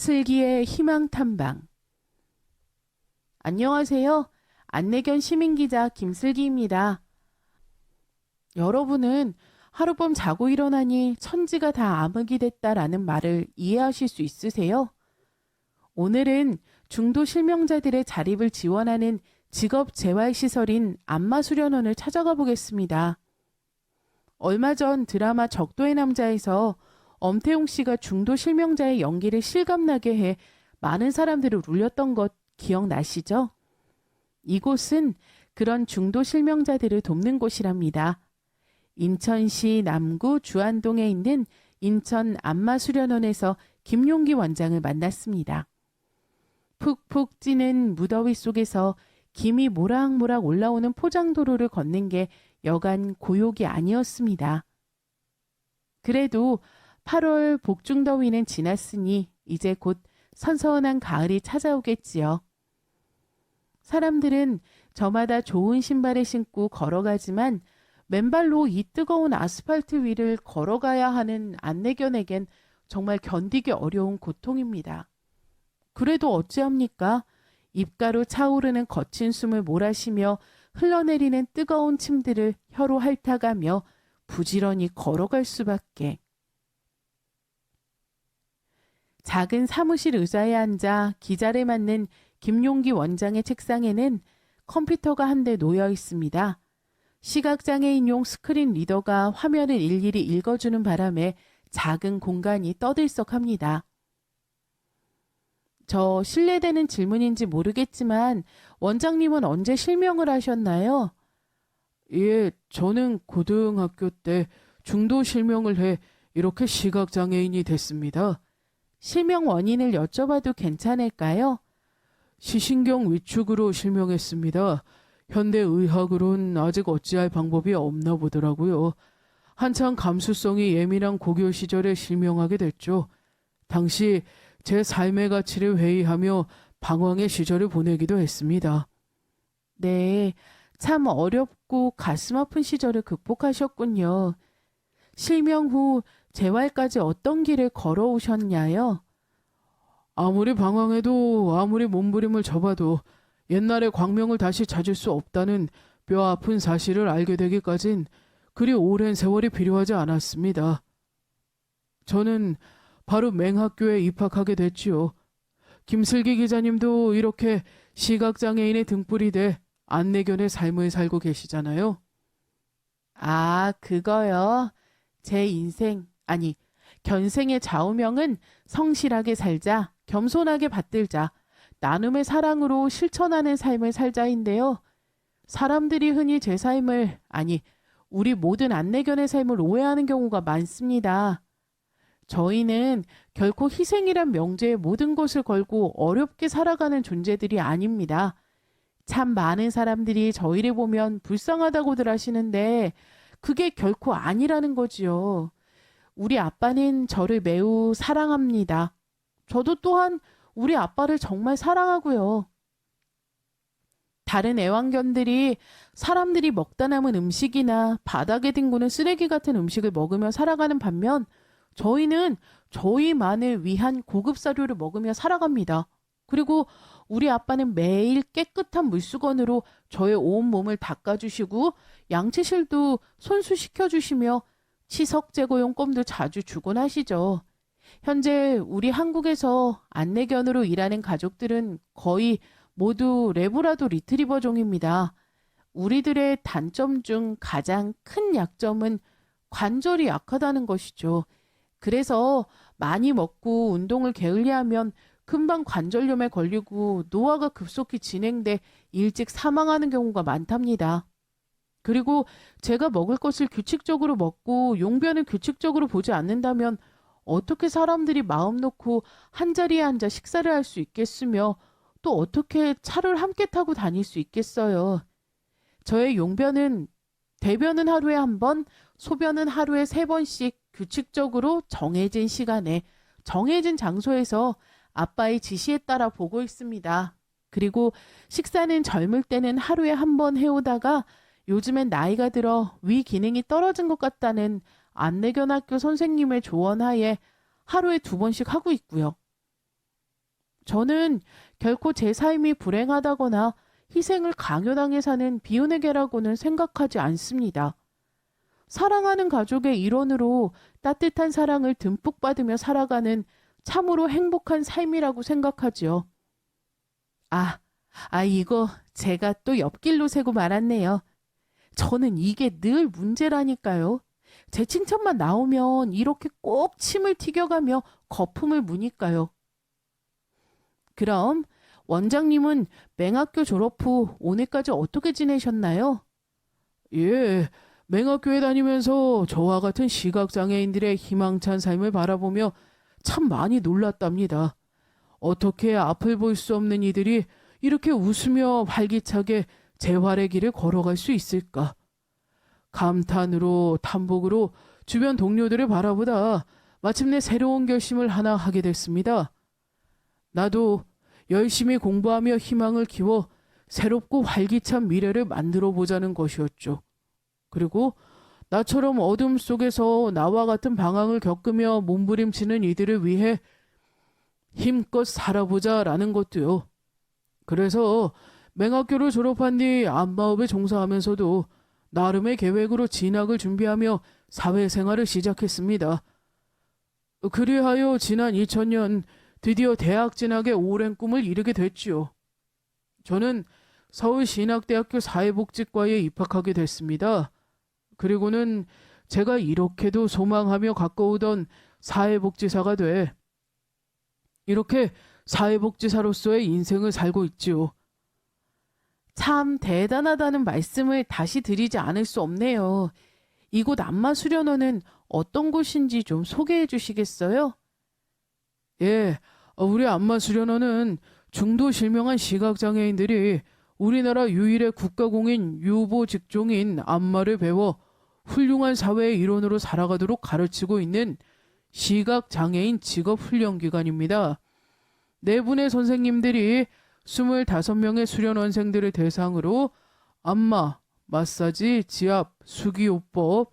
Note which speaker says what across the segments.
Speaker 1: 슬기의 희망탐방. 안녕하세요. 안내견 시민기자 김슬기입니다. 여러분은 하룻밤 자고 일어나니 천지가 다 암흑이 됐다라는 말을 이해하실 수 있으세요? 오늘은 중도 실명자들의 자립을 지원하는 직업 재활시설인 안마수련원을 찾아가 보겠습니다. 얼마 전 드라마 적도의 남자에서 엄태웅 씨가 중도 실명자의 연기를 실감나게 해 많은 사람들을 울렸던 것 기억나시죠? 이곳은 그런 중도 실명자들을 돕는 곳이랍니다. 인천시 남구 주안동에 있는 인천 안마수련원에서 김용기 원장을 만났습니다. 푹푹 찌는 무더위 속에서 김이 모락모락 올라오는 포장도로를 걷는 게 여간 고욕이 아니었습니다. 그래도 8월 복중더위는 지났으니 이제 곧 선선한 가을이 찾아오겠지요. 사람들은 저마다 좋은 신발을 신고 걸어가지만 맨발로 이 뜨거운 아스팔트 위를 걸어가야 하는 안내견에겐 정말 견디기 어려운 고통입니다. 그래도 어찌합니까? 입가로 차오르는 거친 숨을 몰아쉬며 흘러내리는 뜨거운 침들을 혀로 핥아가며 부지런히 걸어갈 수밖에. 작은 사무실 의자에 앉아 기자를 맡는 김용기 원장의 책상에는 컴퓨터가 한 대 놓여 있습니다. 시각장애인용 스크린 리더가 화면을 일일이 읽어주는 바람에 작은 공간이 떠들썩합니다. 저 실례되는 질문인지 모르겠지만 원장님은 언제 실명을 하셨나요? 예, 저는 고등학교 때 중도 실명을 해 이렇게 시각장애인이 됐습니다. 실명 원인을 여쭤봐도 괜찮을까요? 시신경 위축으로 실명했습니다. 현대의학으로는 아직 어찌할 방법이 없나 보더라고요. 한창 감수성이 예민한 고교 시절에 실명하게 됐죠. 당시 제 삶의 가치를 회의하며 방황의 시절을 보내기도 했습니다. 네, 참 어렵고 가슴 아픈 시절을 극복하셨군요. 실명 후 재활까지 어떤 길을 걸어오셨냐요? 아무리 방황해도 아무리 몸부림을 접어도 옛날의 광명을 다시 찾을 수 없다는 뼈 아픈 사실을 알게 되기까진 그리 오랜 세월이 필요하지 않았습니다. 저는 바로 맹학교에 입학하게 됐지요. 김슬기 기자님도 이렇게 시각장애인의 등불이 돼 안내견의 삶을 살고 계시잖아요. 아, 그거요. 제 인생, 아니, 견생의 좌우명은 성실하게 살자, 겸손하게 받들자, 나눔의 사랑으로 실천하는 삶을 살자인데요. 사람들이 흔히 제 삶을, 아니, 우리 모든 안내견의 삶을 오해하는 경우가 많습니다. 저희는 결코 희생이란 명제에 모든 것을 걸고 어렵게 살아가는 존재들이 아닙니다. 참 많은 사람들이 저희를 보면 불쌍하다고들 하시는데 그게 결코 아니라는 거지요. 우리 아빠는 저를 매우 사랑합니다. 저도 또한 우리 아빠를 정말 사랑하고요. 다른 애완견들이 사람들이 먹다 남은 음식이나 바닥에 뒹구는 쓰레기 같은 음식을 먹으며 살아가는 반면 저희는 저희만을 위한 고급 사료를 먹으며 살아갑니다. 그리고 우리 아빠는 매일 깨끗한 물수건으로 저의 온몸을 닦아주시고 양치실도 손수시켜주시며 치석 제거용 껌도 자주 주곤 하시죠. 현재 우리 한국에서 안내견으로 일하는 가족들은 거의 모두 레브라도 리트리버 종입니다. 우리들의 단점 중 가장 큰 약점은 관절이 약하다는 것이죠. 그래서 많이 먹고 운동을 게을리하면 금방 관절염에 걸리고 노화가 급속히 진행돼 일찍 사망하는 경우가 많답니다. 그리고 제가 먹을 것을 규칙적으로 먹고 용변을 규칙적으로 보지 않는다면 어떻게 사람들이 마음 놓고 한자리에 앉아 식사를 할 수 있겠으며 또 어떻게 차를 함께 타고 다닐 수 있겠어요. 저의 용변은 대변은 하루에 한 번, 소변은 하루에 3번씩 규칙적으로 정해진 시간에 정해진 장소에서 아빠의 지시에 따라 보고 있습니다. 그리고 식사는 젊을 때는 하루에 한 번 해오다가 요즘엔 나이가 들어 위 기능이 떨어진 것 같다는 안내견학교 선생님의 조언하에 하루에 2번씩 하고 있고요. 저는 결코 제 삶이 불행하다거나 희생을 강요당해 사는 비운의 개라고는 생각하지 않습니다. 사랑하는 가족의 일원으로 따뜻한 사랑을 듬뿍 받으며 살아가는 참으로 행복한 삶이라고 생각하지요. 아, 이거 제가 또 옆길로 새고 말았네요. 저는 이게 늘 문제라니까요. 제 칭찬만 나오면 이렇게 꼭 침을 튀겨가며 거품을 무니까요. 그럼 원장님은 맹학교 졸업 후 오늘까지 어떻게 지내셨나요? 예, 맹학교에 다니면서 저와 같은 시각장애인들의 희망찬 삶을 바라보며 참 많이 놀랐답니다. 어떻게 앞을 볼 수 없는 이들이 이렇게 웃으며 활기차게 재활의 길을 걸어갈 수 있을까? 감탄으로 탐복으로 주변 동료들을 바라보다 마침내 새로운 결심을 하나 하게 됐습니다. 나도 열심히 공부하며 희망을 키워 새롭고 활기찬 미래를 만들어 보자는 것이었죠. 그리고 나처럼 어둠 속에서 나와 같은 방황을 겪으며 몸부림치는 이들을 위해 힘껏 살아보자라는 것도요. 그래서 맹학교를 졸업한 뒤 안마업에 종사하면서도 나름의 계획으로 진학을 준비하며 사회생활을 시작했습니다. 그리하여 지난 2000년 드디어 대학 진학의 오랜 꿈을 이루게 됐지요. 저는 서울신학대학교 사회복지과에 입학하게 됐습니다. 그리고는 제가 이렇게도 소망하며 가까우던 사회복지사가 돼 이렇게 사회복지사로서의 인생을 살고 있지요. 참 대단하다는 말씀을 다시 드리지 않을 수 없네요. 이곳 안마수련원은 어떤 곳인지 좀 소개해 주시겠어요? 예, 우리 안마수련원은 중도 실명한 시각장애인들이 우리나라 유일의 국가공인 유보 직종인 안마를 배워 훌륭한 사회의 일원으로 살아가도록 가르치고 있는 시각장애인 직업훈련기관입니다. 네 분의 선생님들이 25명의 수련원생들을 대상으로 안마, 마사지, 지압, 수기요법,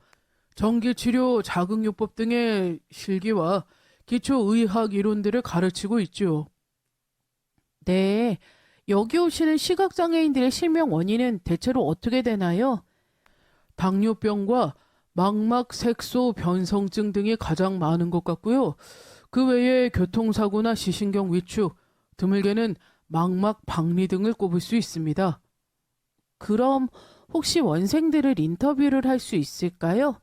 Speaker 1: 전기치료, 자극요법 등의 실기와 기초의학 이론들을 가르치고 있죠. 네, 여기 오시는 시각장애인들의 실명 원인은 대체로 어떻게 되나요? 당뇨병과 망막 색소 변성증 등이 가장 많은 것 같고요. 그 외에 교통사고나 시신경 위축, 드물게는 망막 박리 등을 꼽을 수 있습니다. 그럼 혹시 원생들을 인터뷰를 할 수 있을까요?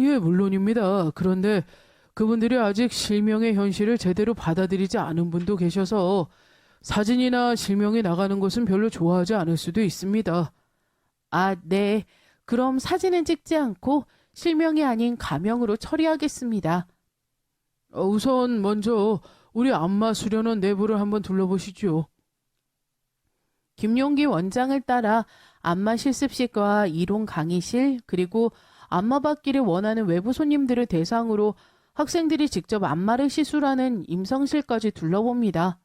Speaker 1: 예, 물론입니다. 그런데 그분들이 아직 실명의 현실을 제대로 받아들이지 않은 분도 계셔서 사진이나 실명이 나가는 것은 별로 좋아하지 않을 수도 있습니다. 네. 그럼 사진은 찍지 않고 실명이 아닌 가명으로 처리하겠습니다. 우선 먼저 우리 안마 수련원 내부를 한번 둘러보시죠. 김용기 원장을 따라 안마 실습실과 이론 강의실 그리고 안마 받기를 원하는 외부 손님들을 대상으로 학생들이 직접 안마를 시술하는 임성실까지 둘러봅니다.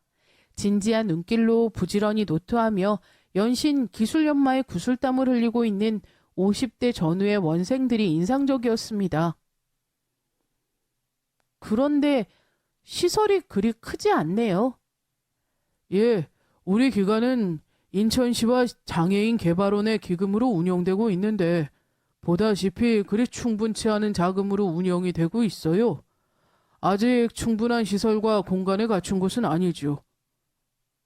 Speaker 1: 진지한 눈길로 부지런히 노트하며 연신 기술연마의 구슬땀을 흘리고 있는 50대 전후의 원생들이 인상적이었습니다. 그런데 시설이 그리 크지 않네요. 예, 우리 기관은 인천시와 장애인 개발원의 기금으로 운영되고 있는데 보다시피 그리 충분치 않은 자금으로 운영이 되고 있어요. 아직 충분한 시설과 공간을 갖춘 곳은 아니죠.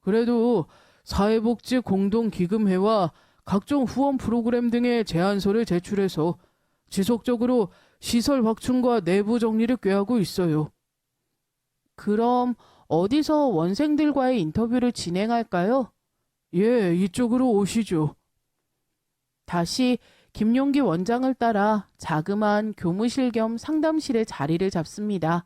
Speaker 1: 그래도 사회복지 공동기금회와 각종 후원 프로그램 등의 제안서를 제출해서 지속적으로 시설 확충과 내부 정리를 꾀하고 있어요. 그럼 어디서 원생들과의 인터뷰를 진행할까요? 예, 이쪽으로 오시죠. 다시 김용기 원장을 따라 자그마한 교무실 겸 상담실에 자리를 잡습니다.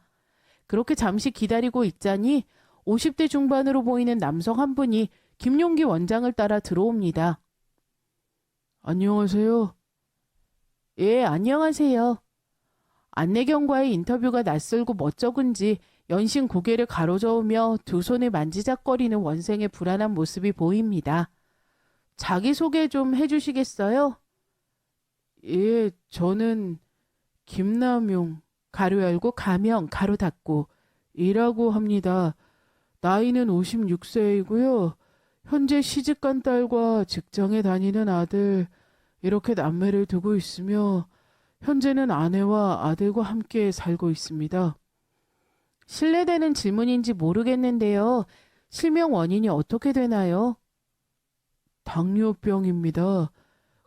Speaker 1: 그렇게 잠시 기다리고 있자니 50대 중반으로 보이는 남성 한 분이 김용기 원장을 따라 들어옵니다. 안녕하세요. 예, 안녕하세요. 안내견과의 인터뷰가 낯설고 멋쩍은지 연신 고개를 가로저으며 두 손을 만지작거리는 원생의 불안한 모습이 보입니다. 자기소개 좀 해주시겠어요? 예, 저는 김남용, 가로 열고 가명, 가로 닫고 이라고 합니다. 나이는 56세이고요. 현재 시집간 딸과 직장에 다니는 아들, 이렇게 남매를 두고 있으며 현재는 아내와 아들과 함께 살고 있습니다. 실례되는 질문인지 모르겠는데요. 실명 원인이 어떻게 되나요? 당뇨병입니다.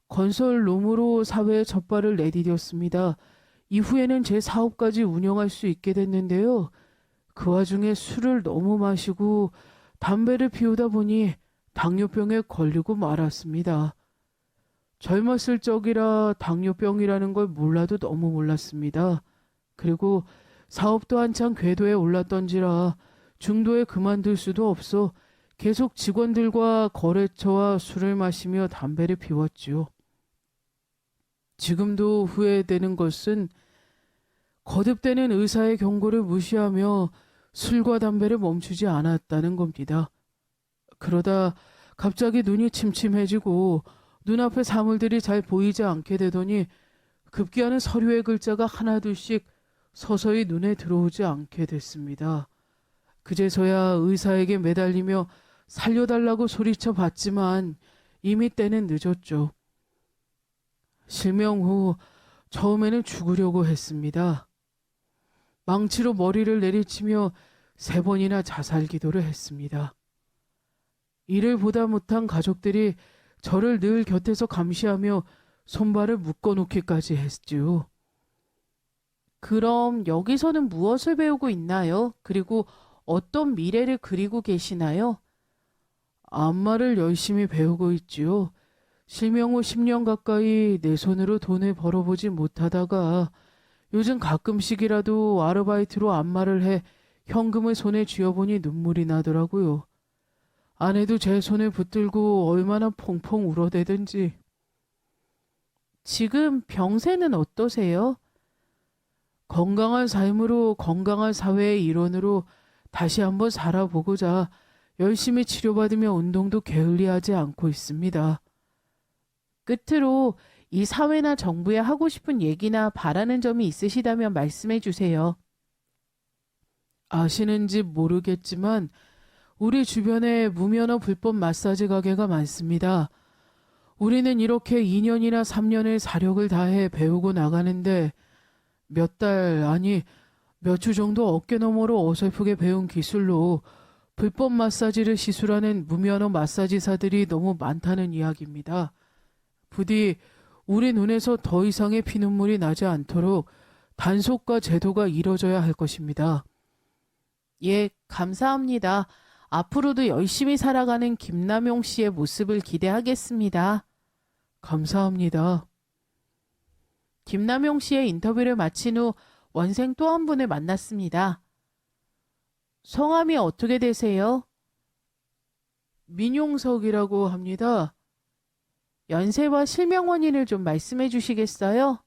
Speaker 1: 건설놈으로 사회에 첫 발을 내디뎠습니다. 이후에는 제 사업까지 운영할 수 있게 됐는데요. 그 와중에 술을 너무 마시고 담배를 피우다 보니 당뇨병에 걸리고 말았습니다. 젊었을 적이라 당뇨병이라는 걸 몰라도 너무 몰랐습니다. 그리고 사업도 한창 궤도에 올랐던지라 중도에 그만둘 수도 없어 계속 직원들과 거래처와 술을 마시며 담배를 피웠지요. 지금도 후회되는 것은 거듭되는 의사의 경고를 무시하며 술과 담배를 멈추지 않았다는 겁니다. 그러다 갑자기 눈이 침침해지고 눈앞에 사물들이 잘 보이지 않게 되더니 급기야는 서류의 글자가 하나둘씩 서서히 눈에 들어오지 않게 됐습니다. 그제서야 의사에게 매달리며 살려달라고 소리쳐 봤지만 이미 때는 늦었죠. 실명 후 처음에는 죽으려고 했습니다. 망치로 머리를 내리치며 3번이나 자살 기도를 했습니다. 이를 보다 못한 가족들이 저를 늘 곁에서 감시하며 손발을 묶어놓기까지 했지요. 그럼 여기서는 무엇을 배우고 있나요? 그리고 어떤 미래를 그리고 계시나요? 안마를 열심히 배우고 있지요. 실명 후 10년 가까이 내 손으로 돈을 벌어보지 못하다가 요즘 가끔씩이라도 아르바이트로 안마를 해 현금을 손에 쥐어보니 눈물이 나더라고요. 아내도 제 손을 붙들고 얼마나 펑펑 울어대든지. 지금 병세는 어떠세요? 건강한 삶으로 건강한 사회의 일원으로 다시 한번 살아보고자 열심히 치료받으며 운동도 게을리하지 않고 있습니다. 끝으로 이 사회나 정부에 하고 싶은 얘기나 바라는 점이 있으시다면 말씀해 주세요. 아시는지 모르겠지만 우리 주변에 무면허 불법 마사지 가게가 많습니다. 우리는 이렇게 2년이나 3년을 사력을 다해 배우고 나가는데 몇 달, 아니 몇 주 정도 어깨너머로 어설프게 배운 기술로 불법 마사지를 시술하는 무면허 마사지사들이 너무 많다는 이야기입니다. 부디 우리 눈에서 더 이상의 피눈물이 나지 않도록 단속과 제도가 이뤄져야 할 것입니다. 예, 감사합니다. 앞으로도 열심히 살아가는 김남용 씨의 모습을 기대하겠습니다. 감사합니다. 김남용 씨의 인터뷰를 마친 후 원생 또 한 분을 만났습니다. 성함이 어떻게 되세요? 민용석이라고 합니다. 연세와 실명 원인을 좀 말씀해 주시겠어요?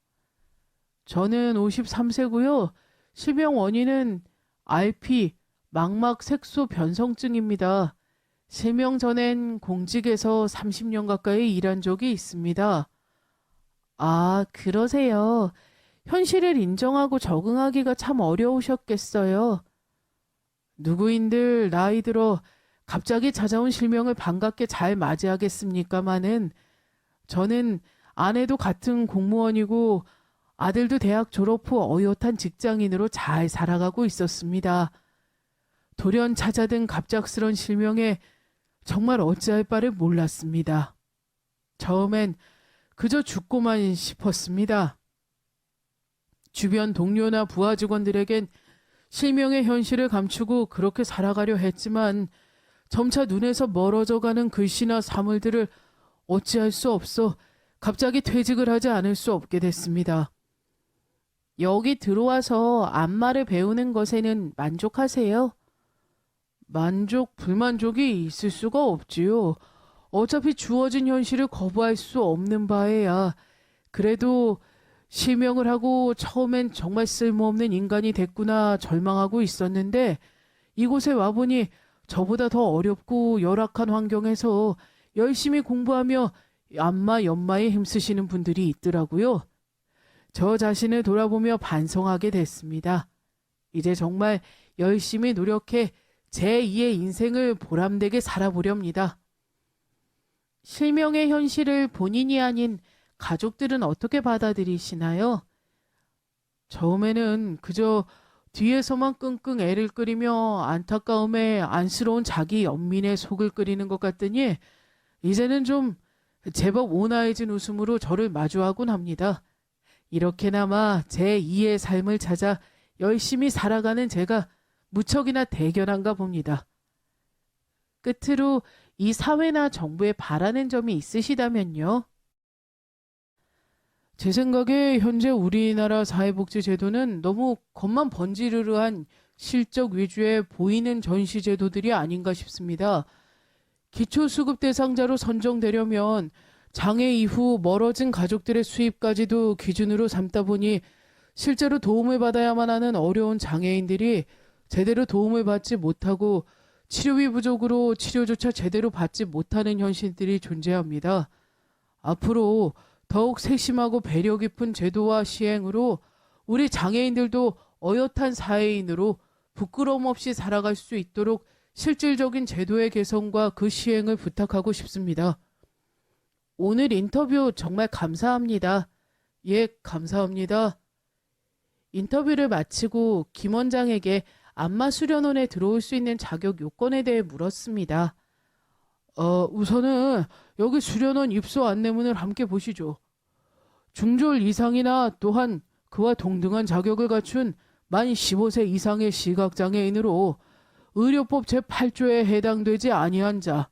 Speaker 1: 저는 53세고요. 실명 원인은 RP, 망막 색소 변성증입니다. 실명 전엔 공직에서 30년 가까이 일한 적이 있습니다. 아, 그러세요. 현실을 인정하고 적응하기가 참 어려우셨겠어요. 누구인들 나이 들어 갑자기 찾아온 실명을 반갑게 잘 맞이하겠습니까마는 저는 아내도 같은 공무원이고 아들도 대학 졸업 후 어엿한 직장인으로 잘 살아가고 있었습니다. 돌연 찾아든 갑작스런 실명에 정말 어찌할 바를 몰랐습니다. 처음엔 그저 죽고만 싶었습니다. 주변 동료나 부하 직원들에겐 실명의 현실을 감추고 그렇게 살아가려 했지만 점차 눈에서 멀어져가는 글씨나 사물들을 어찌할 수 없어 갑자기 퇴직을 하지 않을 수 없게 됐습니다. 여기 들어와서 안마를 배우는 것에는 만족하세요? 만족, 불만족이 있을 수가 없지요. 어차피 주어진 현실을 거부할 수 없는 바에야 그래도 실명을 하고 처음엔 정말 쓸모없는 인간이 됐구나 절망하고 있었는데 이곳에 와보니 저보다 더 어렵고 열악한 환경에서 열심히 공부하며 안마 연마에 힘쓰시는 분들이 있더라고요. 저 자신을 돌아보며 반성하게 됐습니다. 이제 정말 열심히 노력해 제2의 인생을 보람되게 살아보렵니다. 실명의 현실을 본인이 아닌 가족들은 어떻게 받아들이시나요? 처음에는 그저 뒤에서만 끙끙 애를 끓이며 안타까움에 안쓰러운 자기 연민의 속을 끓이는 것 같더니 이제는 좀 제법 온화해진 웃음으로 저를 마주하곤 합니다. 이렇게나마 제2의 삶을 찾아 열심히 살아가는 제가 무척이나 대견한가 봅니다. 끝으로 이 사회나 정부에 바라는 점이 있으시다면요? 제 생각에 현재 우리나라 사회복지제도는 너무 겉만 번지르르한 실적 위주의 보이는 전시제도들이 아닌가 싶습니다. 기초수급 대상자로 선정되려면 장애 이후 멀어진 가족들의 수입까지도 기준으로 삼다 보니 실제로 도움을 받아야만 하는 어려운 장애인들이 제대로 도움을 받지 못하고 치료비 부족으로 치료조차 제대로 받지 못하는 현실들이 존재합니다. 앞으로 더욱 세심하고 배려 깊은 제도와 시행으로 우리 장애인들도 어엿한 사회인으로 부끄러움 없이 살아갈 수 있도록 실질적인 제도의 개선과 그 시행을 부탁하고 싶습니다. 오늘 인터뷰 정말 감사합니다. 예, 감사합니다. 인터뷰를 마치고 김 원장에게 안마 수련원에 들어올 수 있는 자격 요건에 대해 물었습니다. 우선은 여기 수련원 입소 안내문을 함께 보시죠. 중졸 이상이나 또한 그와 동등한 자격을 갖춘 만 15세 이상의 시각장애인으로 의료법 제8조에 해당되지 아니한 자,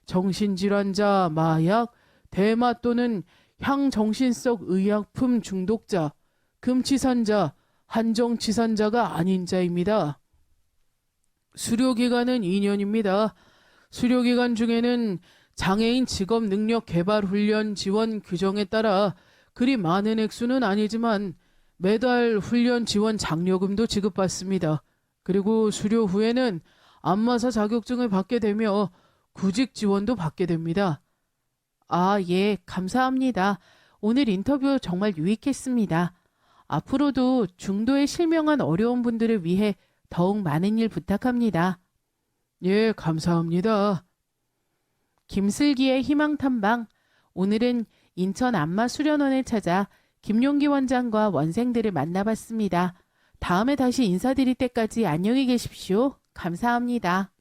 Speaker 1: 정신질환자, 마약, 대마 또는 향정신성 의약품 중독자, 금치산자, 한정치산자가 아닌 자입니다. 수료기간은 2년입니다. 수료기간 중에는 장애인 직업 능력 개발 훈련 지원 규정에 따라 그리 많은 액수는 아니지만 매달 훈련 지원 장려금도 지급받습니다. 그리고 수료 후에는 안마사 자격증을 받게 되며 구직 지원도 받게 됩니다. 예, 감사합니다. 오늘 인터뷰 정말 유익했습니다. 앞으로도 중도에 실명한 어려운 분들을 위해 더욱 많은 일 부탁합니다. 예, 감사합니다. 김슬기의 희망탐방. 오늘은 인천 안마수련원을 찾아 김용기 원장과 원생들을 만나봤습니다. 다음에 다시 인사드릴 때까지 안녕히 계십시오. 감사합니다.